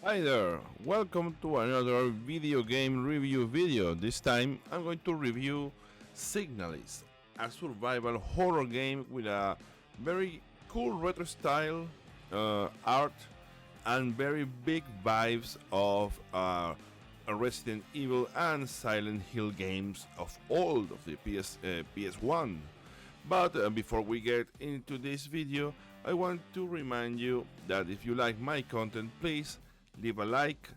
Hi there, welcome to another video game review video. This time I'm going to review Signalis, a survival horror game with a very cool retro style art and very big vibes of Resident Evil and Silent Hill games of old of the PS1. But before we get into this video, I want to remind you that if you like my content, please leave a like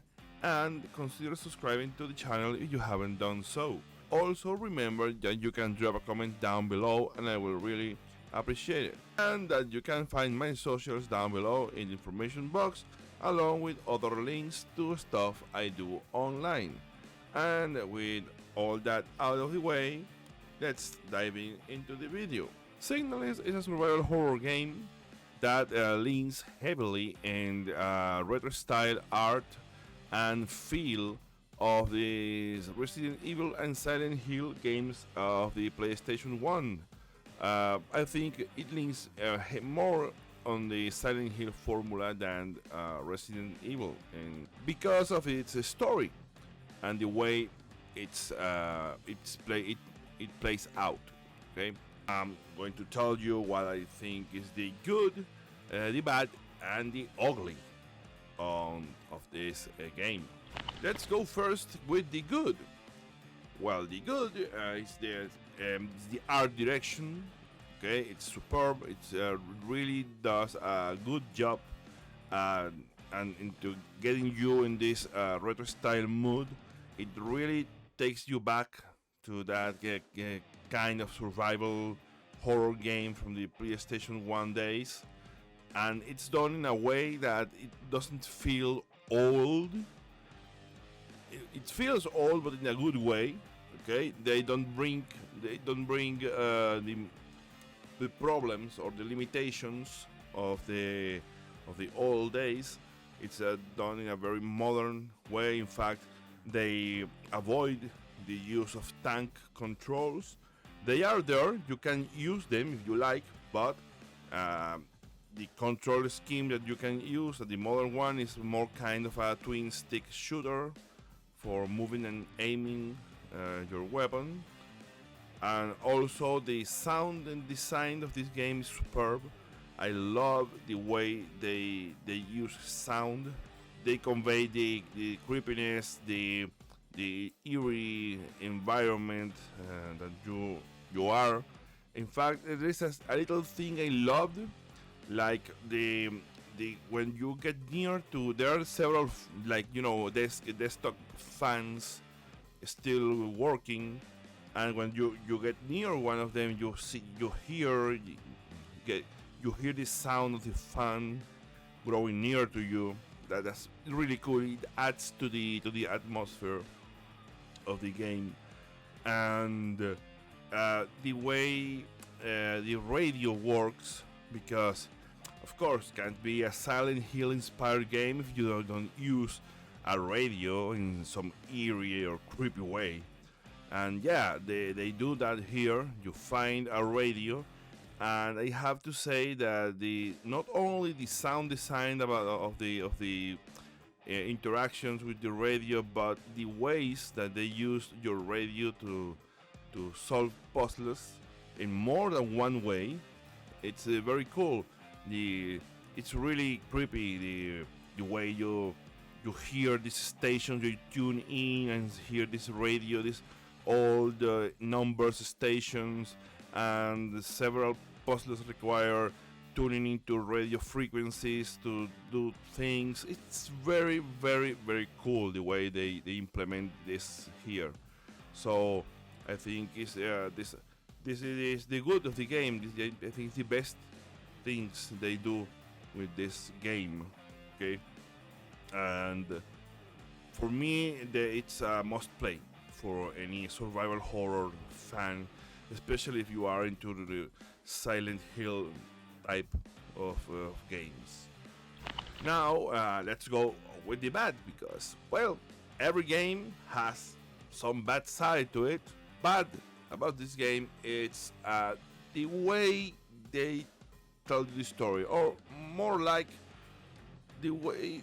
and consider subscribing to the channel if you haven't done so. Also remember that you can drop a comment down below and I will really appreciate it. And that you can find my socials down below in the information box along with other links to stuff I do online. And with all that out of the way, let's dive into the video. Signalis is a survival horror game that leans heavily in retro style art and feel of the Resident Evil and Silent Hill games of the PlayStation 1. I think it leans more on the Silent Hill formula than Resident Evil, and because of its story and the way it plays out. Okay, I'm going to tell you what I think is the good, the bad, and the ugly of this game. Let's go first with the good. Well, the good is the art direction. Okay, it's superb. It really does a good job and into getting you in this retro style mood. It really takes you back to that kind of survival horror game from the PlayStation 1 days, and it's done in a way that it doesn't feel old. It feels old, but in a good way. Okay, they don't bring the problems or the limitations of the old days. It's done in a very modern way. In fact, they avoid the use of tank controls. They are there, you can use them if you like, but the control scheme that you can use, the modern one, is more kind of a twin stick shooter for moving and aiming your weapon. And also the sound and design of this game is superb. I love the way they use sound. They convey the creepiness, the eerie environment that you are. In fact, there is a little thing I loved, like the when you get near to, there are several desktop fans still working, and when you get near one of them, you hear the sound of the fan growing near to you. That's really cool. It adds to the atmosphere of the game, and the way the radio works, because of course can't be a Silent Hill inspired game if you don't use a radio in some eerie or creepy way. And yeah, they do that here. You find a radio, and I have to say that not only the sound design of the interactions with the radio, but the ways that they use your radio to solve puzzles in more than one way. It's very cool. It's really creepy the way you hear this station, you tune in and hear this radio, this all the numbers stations, and several puzzles require tuning into radio frequencies to do things. It's very, very, very cool the way they implement this here. So I think this is the good of the game. I think it's the best things they do with this game. Okay, and for me, it's a must play for any survival horror fan, especially if you are into the Silent Hill type of games. Now let's go with the bad, because, well, every game has some bad side to it. Bad about this game, it's the way they tell the story, or more like the way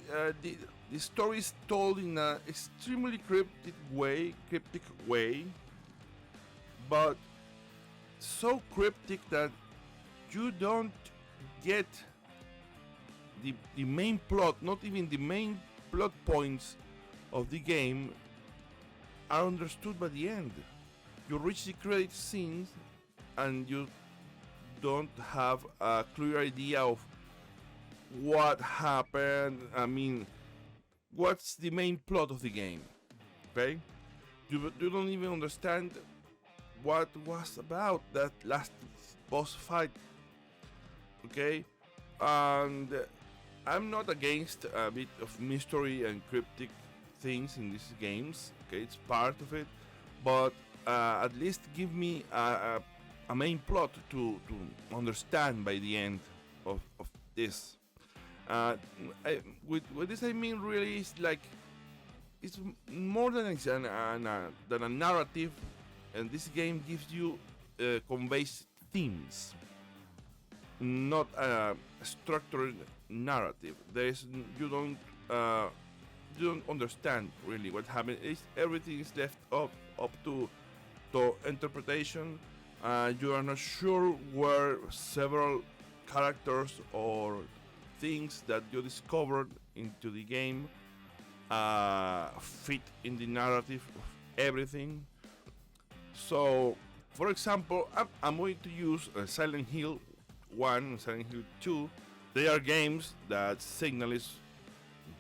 the story is told in an extremely cryptic way, but so cryptic that you don't get the main plot, not even the main plot points of the game are understood by the end. You reach the credit scenes and you don't have a clear idea of what happened. I mean, what's the main plot of the game? Okay, you don't even understand what was about that last boss fight. Okay, and I'm not against a bit of mystery and cryptic things in these games. Okay, it's part of it, but at least give me a main plot to understand by the end of this. With this I mean really it's like it's more than a narrative, and this game gives you conveys themes, not a structured narrative. You don't understand really what happened. Everything is left up to interpretation. You are not sure where several characters or things that you discovered into the game fit in the narrative of everything. So, for example, I'm going to use Silent Hill 1 and Silent Hill 2. They are games that Signalis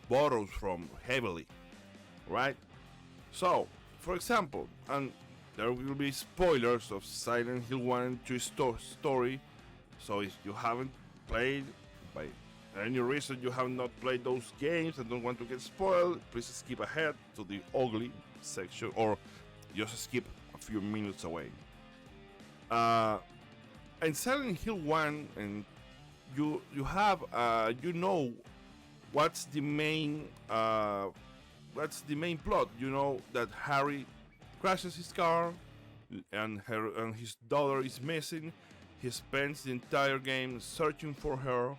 borrows from heavily, right? So, for example, and there will be spoilers of Silent Hill 1 and 2 story. So if you haven't played, by any reason you have not played those games and don't want to get spoiled, please skip ahead to the ugly section or just skip a few minutes away. And Silent Hill 1, and you have you know what's the main plot. You know that Harry crashes his car and his daughter is missing. He spends the entire game searching for her.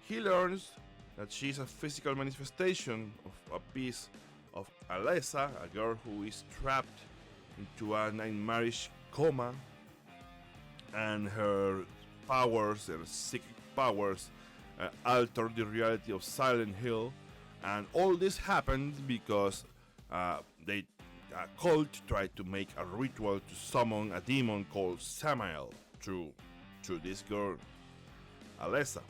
He learns that she's a physical manifestation of a piece of Alessa, a girl who is trapped into a nightmarish coma, and her powers, her psychic powers, alter the reality of Silent Hill. And all this happened because a cult tried to make a ritual to summon a demon called Samael through this girl, Alessa.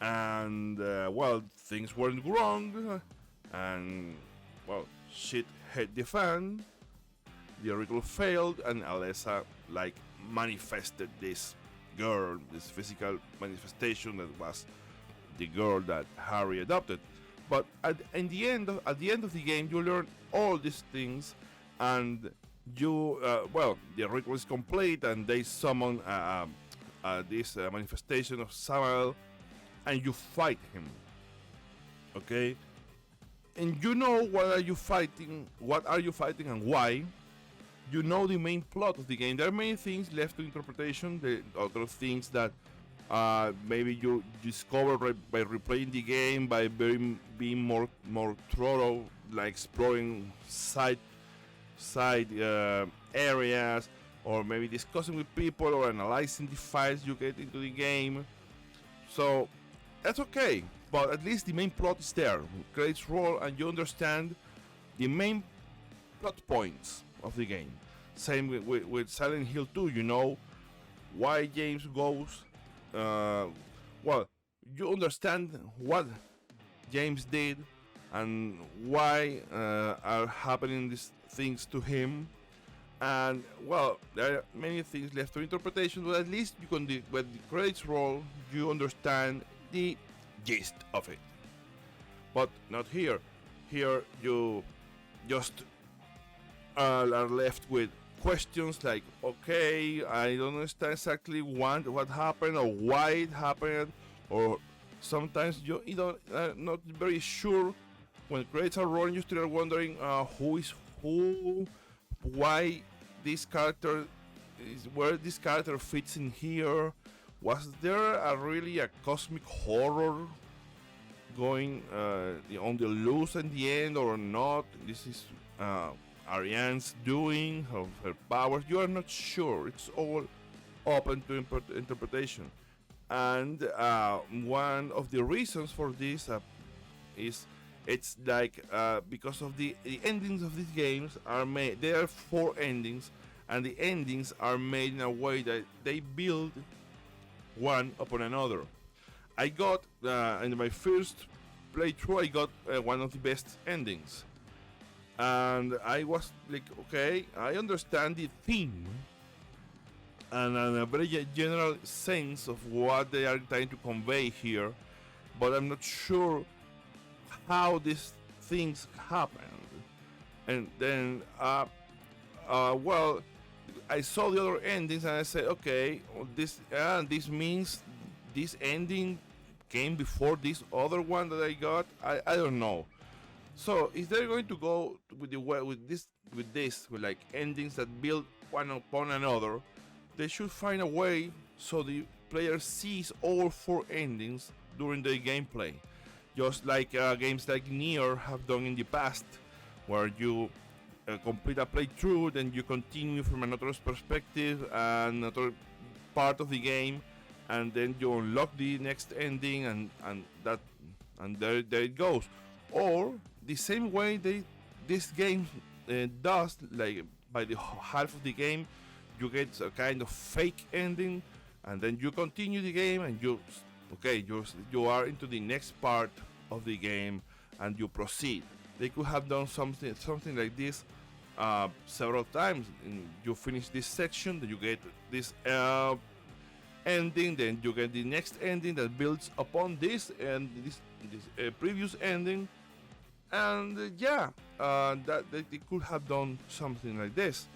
And well, things weren't wrong, and well, shit hit the fan. The ritual failed, and Alessa manifested this girl, this physical manifestation that was the girl that Harry adopted. But at the end of the game, you learn all these things, and you the ritual is complete, and they summon this manifestation of Samael, and you fight him. Okay, and you know what are you fighting, and why. You know the main plot of the game. There are many things left to interpretation. The other things that maybe you discover by replaying the game, by being more thorough, like exploring side areas, or maybe discussing with people or analyzing the files you get into the game. So that's okay, but at least the main plot is there. Credits roll and you understand the main plot points of the game. Same with Silent Hill 2. You know why James goes. You understand what James did and why are happening these things to him. And well, there are many things left to interpretation, but at least you can, when the credits roll, you understand the gist of it. But not here. Here you just are left with questions like, okay, I don't understand exactly what happened or why it happened, or sometimes you don't not very sure. When credits are rolling, you still are wondering who is who, why this character is, where this character fits in here. Was there really a cosmic horror going on the loose in the end or not. This is Ariane's doing of her powers. You are not sure. It's all open to interpretation. And one of the reasons for this is it's like because of the endings of these games are made. There are 4 endings, and the endings are made in a way that they build one upon another. I got in my first playthrough, I got one of the best endings, and I was like, okay, I understand the theme and a very general sense of what they are trying to convey here, but I'm not sure how these things happened. And then, well, I saw the other endings and I said, okay, this means this ending came before this other one that I got. I don't know. So if they're going to go with like endings that build one upon another, they should find a way so the player sees all 4 endings during the gameplay, just like games like Nier have done in the past, where you complete a playthrough, then you continue from another perspective, another part of the game, and then you unlock the next ending, and there it goes. Or the same way this game does, like by the half of the game, you get a kind of fake ending, and then you continue the game, and you are into the next part of the game, and you proceed. They could have done something like this several times. You finish this section, then you get this ending, then you get the next ending that builds upon this and this previous ending, and that they could have done something like this,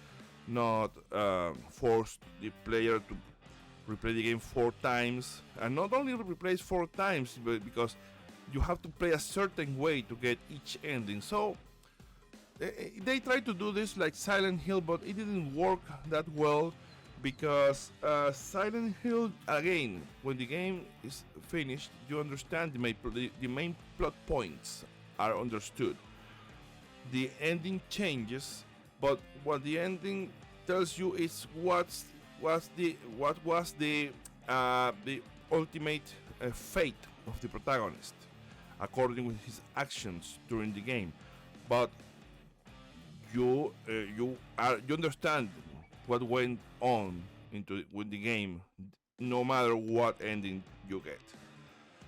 not force the player to replay the game 4 times, and not only replays 4 times, but because you have to play a certain way to get each ending. So they tried to do this like Silent Hill, but it didn't work that well, because Silent Hill, again, when the game is finished, you understand the main plot points are understood. The ending changes, but what the ending tells you is what was the ultimate fate of the protagonist, according to his actions during the game. But you understand what went on with the game, no matter what ending you get.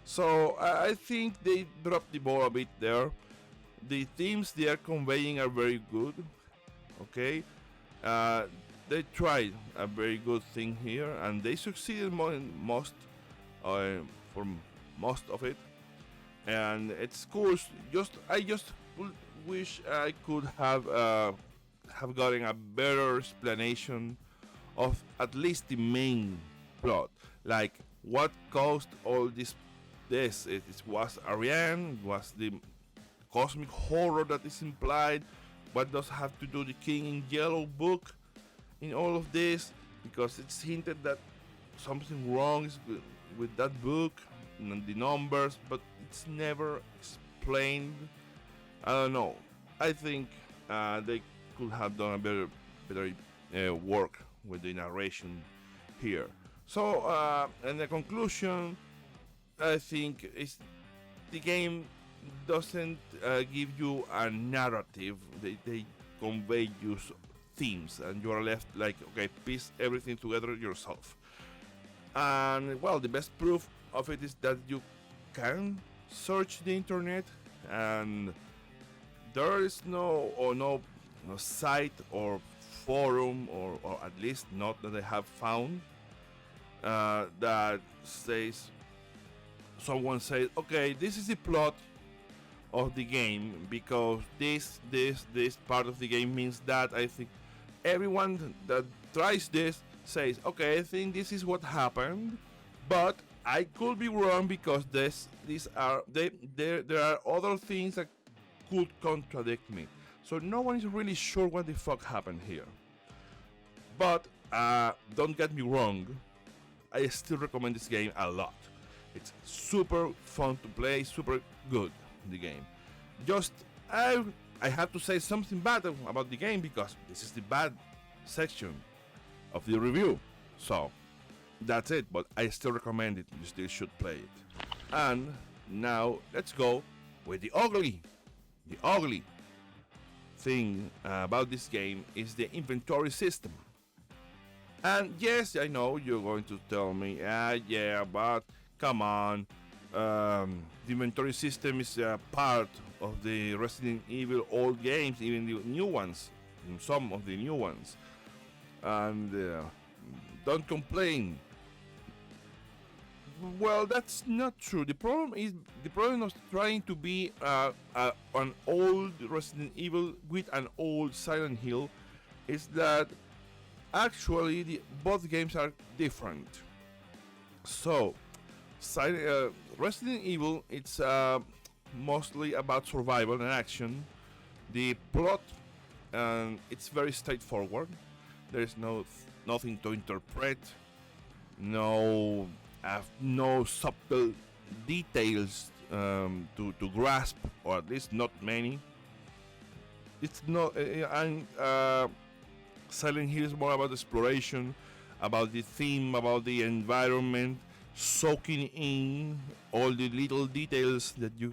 So I think they dropped the ball a bit there. The themes they are conveying are very good. Okay, they tried a very good thing here, and they succeeded for most of it. And it's cool. I just wish I could have gotten a better explanation of at least the main plot, like what caused all this. It was Ariane, was the cosmic horror that is implied. What does have to do the King in Yellow book in all of this? Because it's hinted that something wrong is with that book and the numbers, but it's never explained. I don't know. I think they could have done a better work with the narration here. So, in the conclusion, I think the game doesn't give you a narrative. They convey you themes, and you are left like, okay, piece everything together yourself. And well, the best proof of it is that you can search the internet, and there is no site or forum, or at least not that I have found, that says, someone says, okay, this is the plot of the game, because this part of the game means that. I think everyone that tries this says, okay, I think this is what happened, but I could be wrong, because there are other things that could contradict me. So no one is really sure what the fuck happened here. But don't get me wrong, I still recommend this game a lot. It's super fun to play, super good, the game. Just, I have to say something bad about the game because this is the bad section of the review. So, that's it, but I still recommend it. You still should play it. And now, let's go with the ugly. The ugly thing about this game is the inventory system. And yes, I know you're going to tell me, yeah, but come on, the inventory system is a part of the Resident Evil old games, even the new ones, some of the new ones. And don't complain. Well, that's not true. The problem of trying to be an old Resident Evil with an old Silent Hill is that actually both games are different. So, Resident Evil, it's mostly about survival and action. The plot, it's very straightforward. There is nothing to interpret, no subtle details to grasp, or at least not many. It's not, and Silent Hill is more about exploration, about the theme, about the environment, soaking in all the little details that you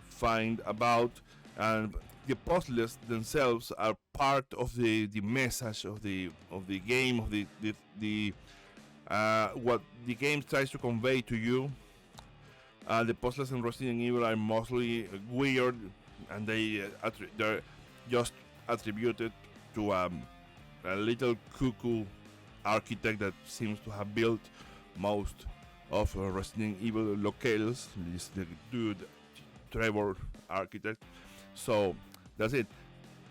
find about, and the puzzles themselves are part of the message of the game, of the what the game tries to convey to you. The puzzles in Resident Evil are mostly weird, and they're just attributed to a little cuckoo architect that seems to have built most of Resident Evil locales. This the dude, Trevor architect. So that's it.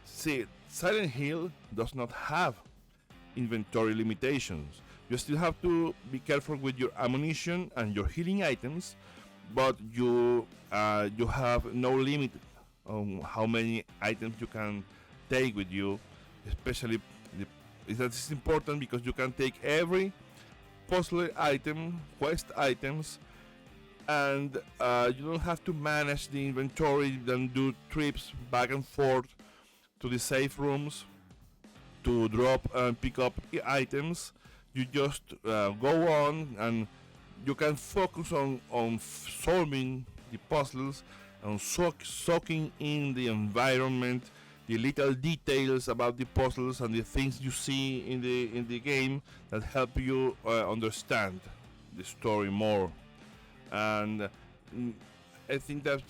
See, Silent Hill does not have inventory limitations. You still have to be careful with your ammunition and your healing items, but you have no limit on how many items you can take with you. Especially, that is important because you can take every puzzle item, quest items, and you don't have to manage the inventory, then do trips back and forth to the safe rooms to drop and pick up items. You just go on, and you can focus on solving the puzzles and soaking in the environment, the little details about the puzzles and the things you see in the game that help you understand the story more. And I think that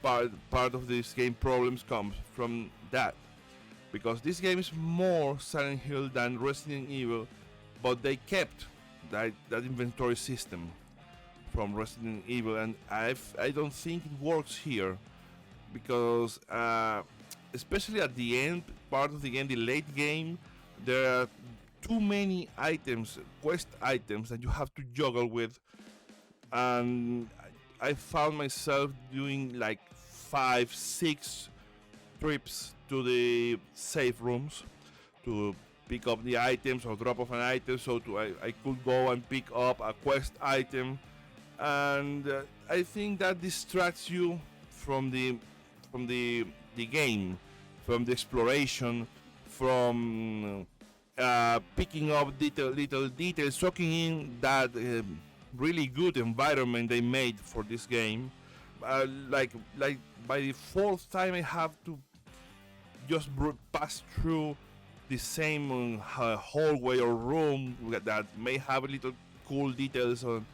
part of this game problems comes from that, because this game is more Silent Hill than Resident Evil, but they kept that inventory system from Resident Evil, and I don't think it works here, because especially at the end part of the game, the late game, there are too many items, quest items, that you have to juggle with, and I found myself doing like 5-6 trips to the safe rooms to pick up the items or drop off an item, so I could go and pick up a quest item, and I think that distracts you from the game, from the exploration, from picking up little details, soaking in that really good environment they made for this game. Like by the fourth time I have to just pass through the same hallway or room that may have little cool details on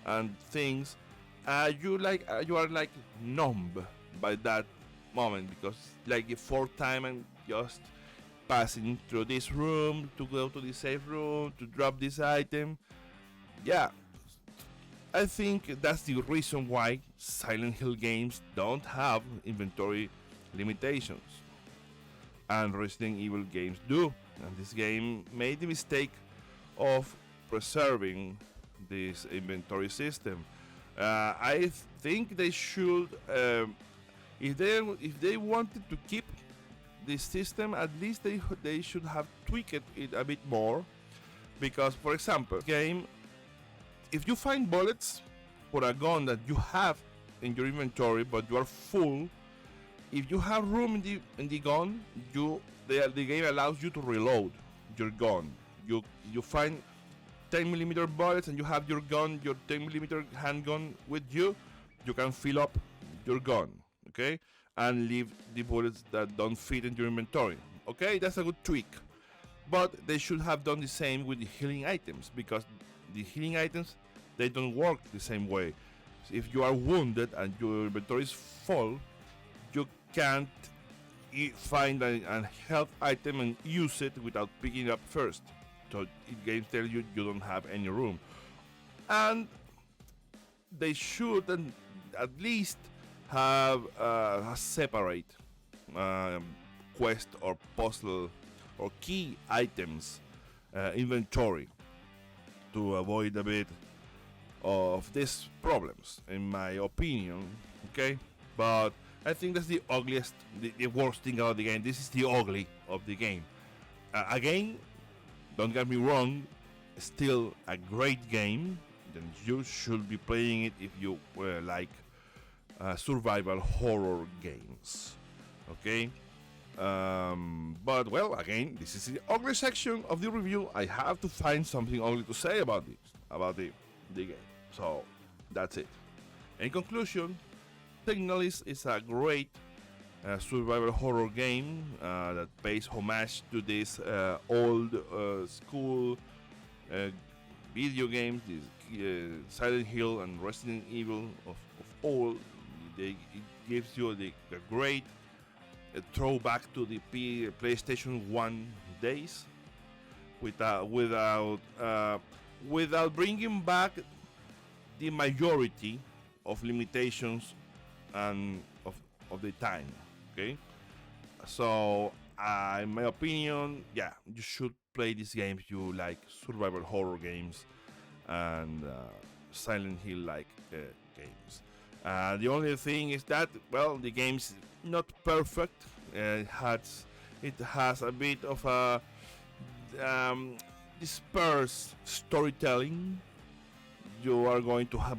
and things. You are like numb by that moment, because like the fourth time I'm just passing through this room to go to the safe room to drop this item. Yeah, I think that's the reason why Silent Hill games don't have inventory limitations, and Resident Evil games do. And this game made the mistake of preserving this inventory system. I think they should, if they wanted to keep this system, at least they should have tweaked it a bit more. Because, for example, game, if you find bullets for a gun that you have in your inventory, but you are full. If you have room in the gun, the game allows you to reload your gun. You find 10mm bullets and you have your 10mm handgun with you. You can fill up your gun, okay, and leave the bullets that don't fit in your inventory. Okay, that's a good tweak. But they should have done the same with the healing items, because the healing items, they don't work the same way. If you are wounded and your inventory is full, you can't find a health item and use it without picking it up first. So it games tell you you don't have any room. And they should at least have a separate quest or puzzle or key items inventory to avoid a bit of these problems, in my opinion. Okay, but I think that's the ugliest, the worst thing about the game. This is the ugly of the game. Again, don't get me wrong, still a great game. Then you should be playing it if you like survival horror games. Okay. But well, again, this is the ugly section of the review. I have to find something ugly to say about the game. So that's it. In conclusion, Signalis is a great survival horror game that pays homage to this old school video games, this Silent Hill and Resident Evil of old. It gives you a great throwback to the PlayStation 1 days, without bringing back the majority of limitations and of the time. Okay, so in my opinion, yeah, you should play these games. You like survival horror games and Silent Hill like games. The only thing is that, well, the game's not perfect. It has a bit of a dispersed storytelling. You are going to have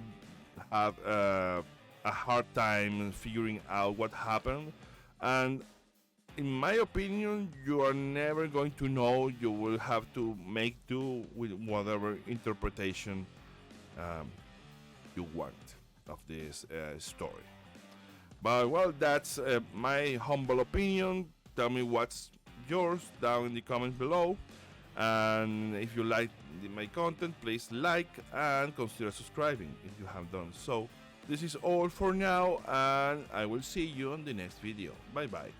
a hard time figuring out what happened, and in my opinion, you are never going to know. You will have to make do with whatever interpretation you want of this story. But well, that's my humble opinion. Tell me what's yours down in the comments below. And if you like my content, please like and consider subscribing if you have done so. This is all for now, and I will see you on the next video. Bye bye.